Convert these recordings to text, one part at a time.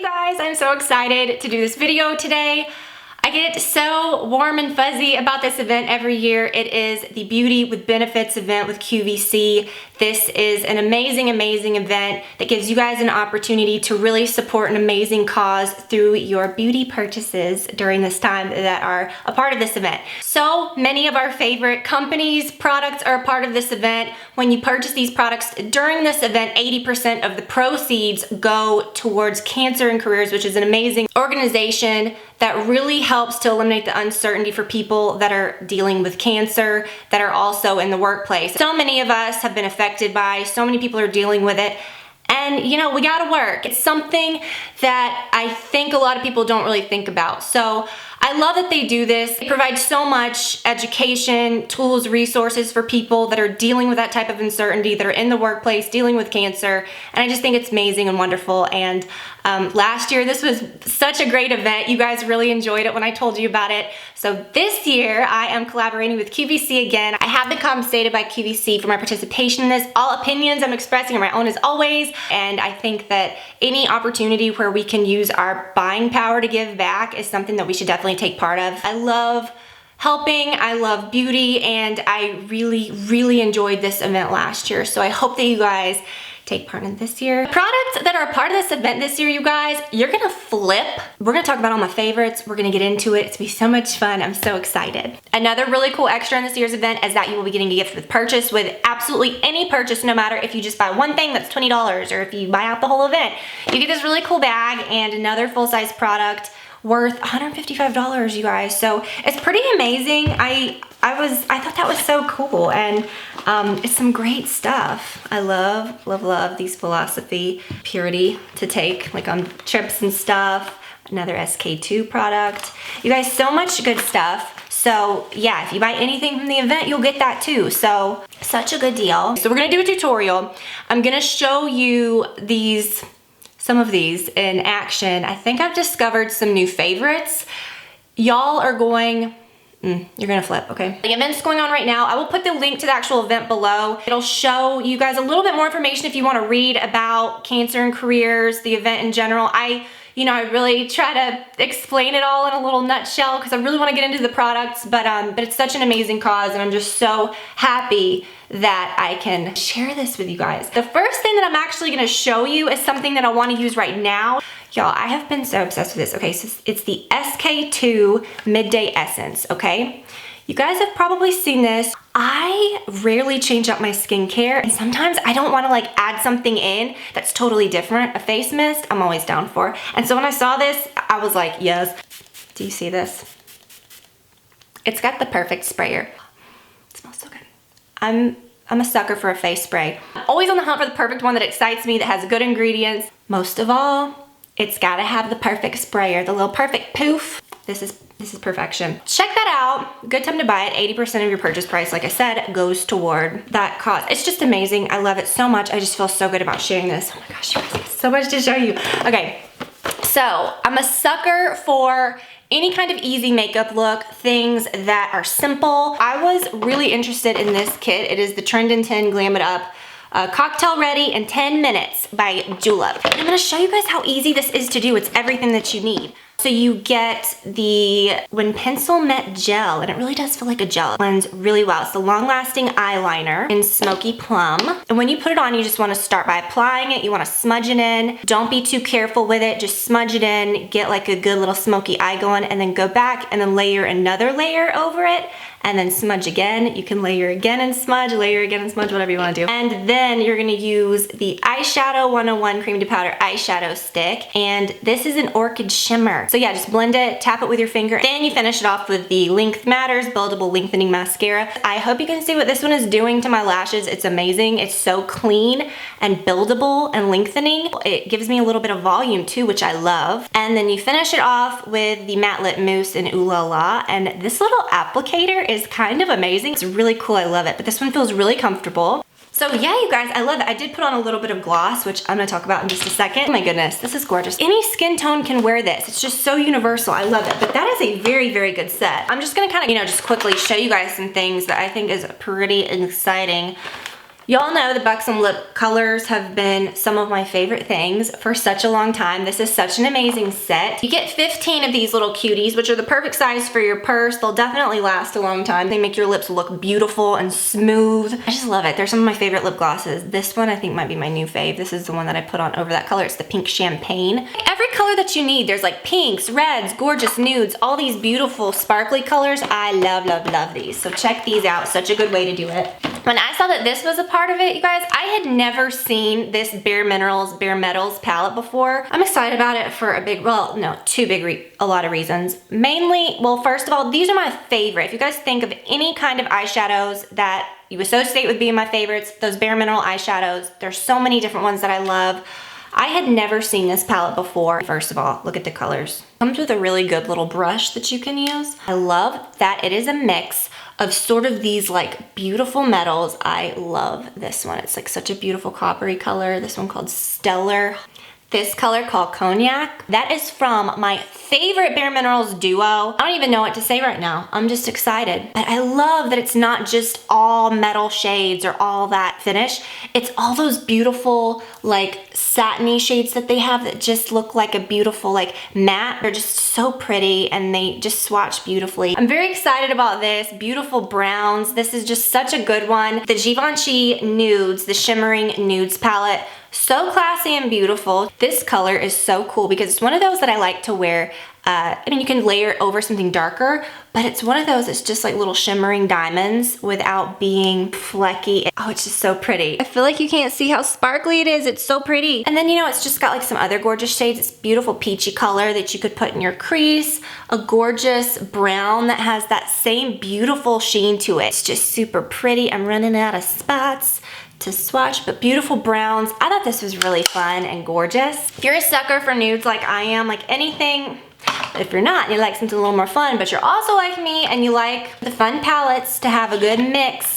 guys, I'm so excited to do this video today. I get so warm and fuzzy about this event every year. It is the Beauty with Benefits event with QVC. This is an amazing, amazing event that gives you guys an opportunity to really support an amazing cause through your beauty purchases during this time that are a part of this event. So many of our favorite companies, products are a part of this event. When you purchase these products during this event, 80% of the proceeds go towards Cancer and Careers, which is an amazing organization that really helps to eliminate the uncertainty for people that are dealing with cancer, that are also in the workplace. So many of us have been affected by, so many people are dealing with it. And you know, we gotta work. It's something that I think a lot of people don't really think about. So I love that they do this. They provide so much education, tools, resources for people that are dealing with that type of uncertainty, that are in the workplace, dealing with cancer. And I just think it's amazing and wonderful. And last year, this was such a great event. You guys really enjoyed it when I told you about it. So this year, I am collaborating with QVC again. I have been compensated by QVC for my participation in this. All opinions I'm expressing are my own as always. And I think that any opportunity where we can use our buying power to give back is something that we should definitely take part of. I love helping, I love beauty, and I really enjoyed this event last year. So I hope that you guys take part in this year. Products that are a part of this event this year, you guys, you're gonna flip. We're gonna talk about all my favorites. We're gonna get into it. It's gonna be so much fun. I'm so excited. Another really cool extra in this year's event is that you will be getting a gift with purchase with absolutely any purchase, no matter if you just buy one thing that's $20 or if you buy out the whole event. You get this really cool bag and another full-size product worth $155, you guys. So it's pretty amazing. I thought that was so cool, and it's some great stuff. I love these Philosophy Purity to take like on trips and stuff. Another SK2 product. You guys, so much good stuff. So yeah, if you buy anything from the event, you'll get that too. So such a good deal. So we're gonna do a tutorial. I'm gonna show you some of these in action. I think I've discovered some new favorites. Y'all are going, you're gonna flip, okay? The event's going on right now. I will put the link to the actual event below. It'll show you guys a little bit more information if you wanna read about Cancer and Careers, the event in general. I really try to explain it all in a little nutshell because I really want to get into the products, but it's such an amazing cause, and I'm just so happy that I can share this with you guys. The first thing that I'm actually going to show you is something that I want to use right now. Y'all, I have been so obsessed with this. Okay, so it's the SK2 Midday Essence, okay? You guys have probably seen this. I rarely change up my skincare, and sometimes I don't want to like add something in that's totally different. A face mist, I'm always down for. And so when I saw this, I was like, yes. Do you see this? It's got the perfect sprayer. It smells so good. I'm a sucker for a face spray. I'm always on the hunt for the perfect one that excites me, that has good ingredients. Most of all, it's gotta have the perfect sprayer, the little perfect poof. This is perfection. Check that out. Good time to buy it. 80% of your purchase price, like I said, goes toward that cause. It's just amazing. I love it so much. I just feel so good about sharing this. Oh my gosh, you guys, I have so much to show you. Okay, so I'm a sucker for any kind of easy makeup look, things that are simple. I was really interested in this kit. It is the Trend in 10 Glam It Up Cocktail Ready in 10 Minutes by Julep. And I'm gonna show you guys how easy this is to do. It's everything that you need. So you get the When Pencil Met Gel, and it really does feel like a gel. It blends really well. It's the long-lasting eyeliner in Smoky Plum. And when you put it on, you just wanna start by applying it. You wanna smudge it in. Don't be too careful with it. Just smudge it in, get like a good little smoky eye going, and then go back and then layer another layer over it, and then smudge again. You can layer again and smudge, layer again and smudge, whatever you wanna do. And then you're gonna use the Eyeshadow 101 Cream to Powder Eyeshadow Stick, and this is an Orchid Shimmer. So yeah, just blend it, tap it with your finger, then you finish it off with the Length Matters Buildable Lengthening Mascara. I hope you can see what this one is doing to my lashes. It's amazing. It's so clean and buildable and lengthening. It gives me a little bit of volume too, which I love. And then you finish it off with the Matte Lip Mousse in Ooh La La, and this little applicator is kind of amazing. It's really cool, I love it, but this one feels really comfortable. So yeah, you guys, I love it. I did put on a little bit of gloss, which I'm gonna talk about in just a second. Oh my goodness, this is gorgeous. Any skin tone can wear this. It's just so universal, I love it. But that is a very good set. I'm just gonna kind of, just quickly show you guys some things that I think is pretty exciting. Y'all know the Buxom Lip Colors have been some of my favorite things for such a long time. This is such an amazing set. You get 15 of these little cuties, which are the perfect size for your purse. They'll definitely last a long time. They make your lips look beautiful and smooth. I just love it. They're some of my favorite lip glosses. This one I think might be my new fave. This is the one that I put on over that color. It's the pink champagne. Every color that you need, there's like pinks, reds, gorgeous nudes, all these beautiful sparkly colors. I love, love, love these. So check these out. Such a good way to do it. When I saw that this was a part of it, you guys, I had never seen this Bareminerals Bare Metals palette before. I'm excited about it for a lot of reasons. Mainly, well, first of all, these are my favorite. If you guys think of any kind of eyeshadows that you associate with being my favorites, those Bare Mineral eyeshadows, there's so many different ones that I love. I had never seen this palette before. First of all, look at the colors. Comes with a really good little brush that you can use. I love that it is a mix of sort of these like beautiful metals. I love this one. It's like such a beautiful coppery color. This one called Stellar. This color called Cognac. That is from my favorite Bareminerals duo. I don't even know what to say right now. I'm just excited. But I love that it's not just all metal shades or all that finish. It's all those beautiful like satiny shades that they have that just look like a beautiful like matte. They're just so pretty and they just swatch beautifully. I'm very excited about this. Beautiful browns. This is just such a good one. The Givenchy Nudes, the Shimmering Nudes palette. So classy and beautiful. This color is so cool because it's one of those that I like to wear. I mean, you can layer it over something darker, but it's one of those that's just like little shimmering diamonds without being flecky. Oh, it's just so pretty. I feel like you can't see how sparkly it is. It's so pretty. And then, you know, it's just got like some other gorgeous shades. It's beautiful peachy color that you could put in your crease. A gorgeous brown that has that same beautiful sheen to it. It's just super pretty. I'm running out of spots to swatch, but beautiful browns. I thought this was really fun and gorgeous. If you're a sucker for nudes like I am, like anything, if you're not, you like something a little more fun, but you're also like me and you like the fun palettes to have a good mix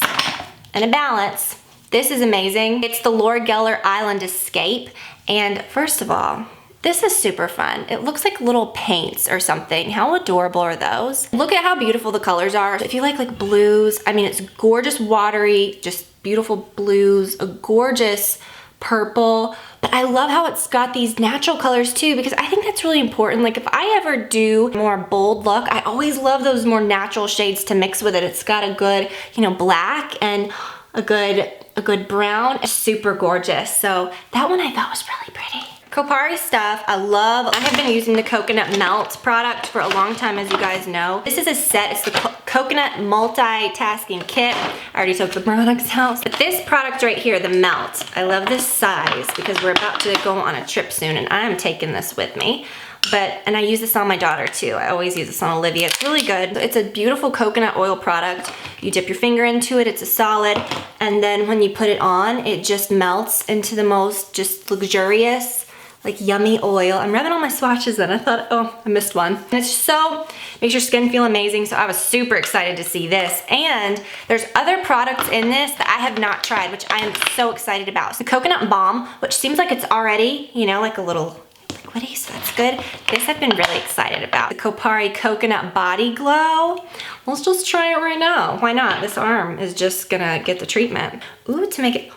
and a balance, this is amazing. It's the Laura Geller Island Escape, and first of all, this is super fun. It looks like little paints or something. How adorable are those? Look at how beautiful the colors are. If you like blues, I mean, it's gorgeous watery, just beautiful blues, a gorgeous purple, but I love how it's got these natural colors too, because I think that's really important. Like if I ever do more bold look, I always love those more natural shades to mix with it. It's got a good, you know, black and a good brown. It's super gorgeous. So that one I thought was really pretty. Kopari stuff, I love. I have been using the Coconut Melt product for a long time, as you guys know. This is a set, it's the Coconut Multitasking Kit. I already took the products out. But this product right here, the Melt, I love this size because we're about to go on a trip soon and I'm taking this with me. And I use this on my daughter too. I always use this on Olivia. It's really good. It's a beautiful coconut oil product. You dip your finger into it, it's a solid, and then when you put it on, it just melts into the most just luxurious, like yummy oil. I'm rubbing all my swatches and I thought, oh, I missed one. And it's so, makes your skin feel amazing. So I was super excited to see this. And there's other products in this that I have not tried, which I am so excited about. So Coconut Balm, which seems like it's already, you know, like a little liquidy, so that's good. This I've been really excited about. The Kopari Coconut Body Glow. Let's just try it right now. Why not? This arm is just gonna get the treatment. Ooh, to make it,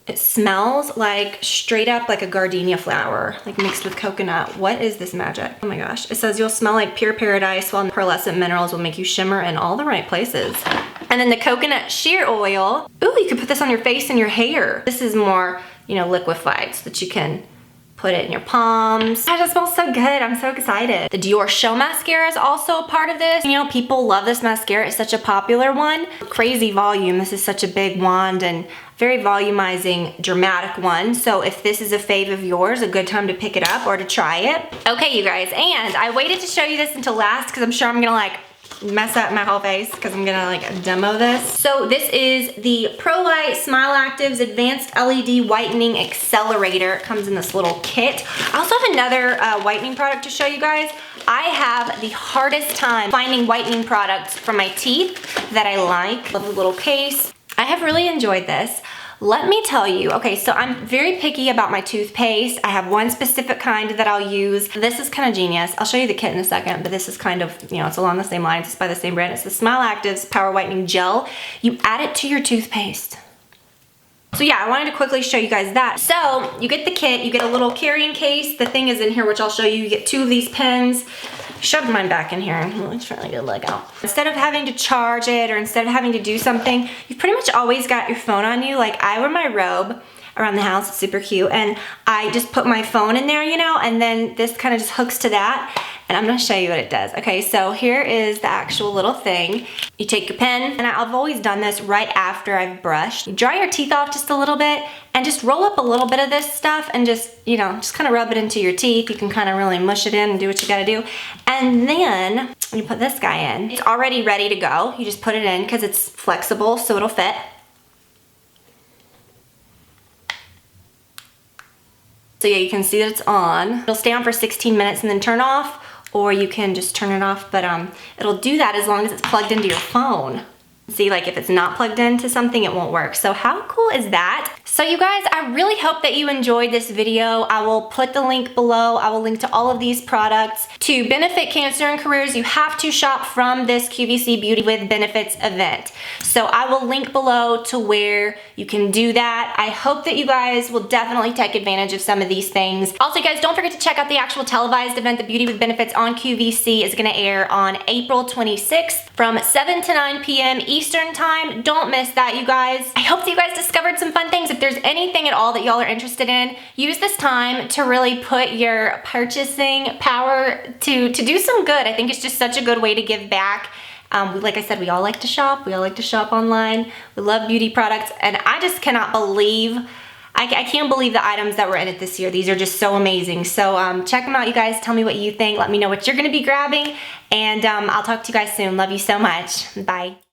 it smells like straight up like a gardenia flower, like mixed with coconut. What is this magic? Oh my gosh. It says you'll smell like pure paradise while pearlescent minerals will make you shimmer in all the right places. And then the coconut sheer oil. Ooh, you could put this on your face and your hair. This is more, you know, liquefied so that you can put it in your palms. It just smells so good. I'm so excited. The Diorshow mascara is also a part of this. You know, people love this mascara. It's such a popular one. Crazy volume. This is such a big wand and very volumizing, dramatic one. So if this is a fave of yours, a good time to pick it up or to try it. Okay, you guys, and I waited to show you this until last because I'm sure I'm gonna like mess up my whole face because I'm gonna like demo this. So this is the Pro Light Smile Actives Advanced LED Whitening Accelerator. It comes in this little kit. I also have another whitening product to show you guys. I have the hardest time finding whitening products for my teeth that I like. Love the little case. I have really enjoyed this. Let me tell you, okay, so I'm very picky about my toothpaste. I have one specific kind that I'll use. This is kind of genius. I'll show you the kit in a second, but this is kind of, you know, it's along the same lines. It's by the same brand. It's the Smile Actives Power Whitening Gel. You add it to your toothpaste. So yeah, I wanted to quickly show you guys that. So you get the kit, you get a little carrying case. The thing is in here, which I'll show you. You get 2 of these pens. Shoved mine back in here. It's trying to get a leg out. Instead of having to charge it or instead of having to do something, you've pretty much always got your phone on you. Like I wear my robe around the house, it's super cute, and I just put my phone in there, you know, and then this kind of just hooks to that. And I'm gonna show you what it does. Okay, so here is the actual little thing. You take your pen, and I've always done this right after I've brushed. You dry your teeth off just a little bit, and just roll up a little bit of this stuff and just, you know, just kind of rub it into your teeth. You can kind of really mush it in and do what you gotta do. And then you put this guy in. It's already ready to go. You just put it in because it's flexible, so it'll fit. So yeah, you can see that it's on. It'll stay on for 16 minutes and then turn off, or you can just turn it off, but it'll do that as long as it's plugged into your phone. See, like if it's not plugged into something, it won't work. So how cool is that? So you guys, I really hope that you enjoyed this video. I will put the link below. I will link to all of these products. To benefit cancer and careers, you have to shop from this QVC Beauty with Benefits event. So I will link below to where you can do that. I hope that you guys will definitely take advantage of some of these things. Also, you guys, don't forget to check out the actual televised event. The Beauty with Benefits on QVC is gonna air on April 26th from 7 to 9 p.m. Eastern time. Don't miss that, you guys. I hope that you guys discovered some fun things. If there's anything at all that y'all are interested in, use this time to really put your purchasing power to do some good. I think it's just such a good way to give back. Like I said, we all like to shop. We all like to shop online. We love beauty products, and I just cannot believe, I can't believe the items that were in it this year. These are just so amazing. So check them out, you guys. Tell me what you think. Let me know what you're gonna be grabbing, and I'll talk to you guys soon. Love you so much. Bye.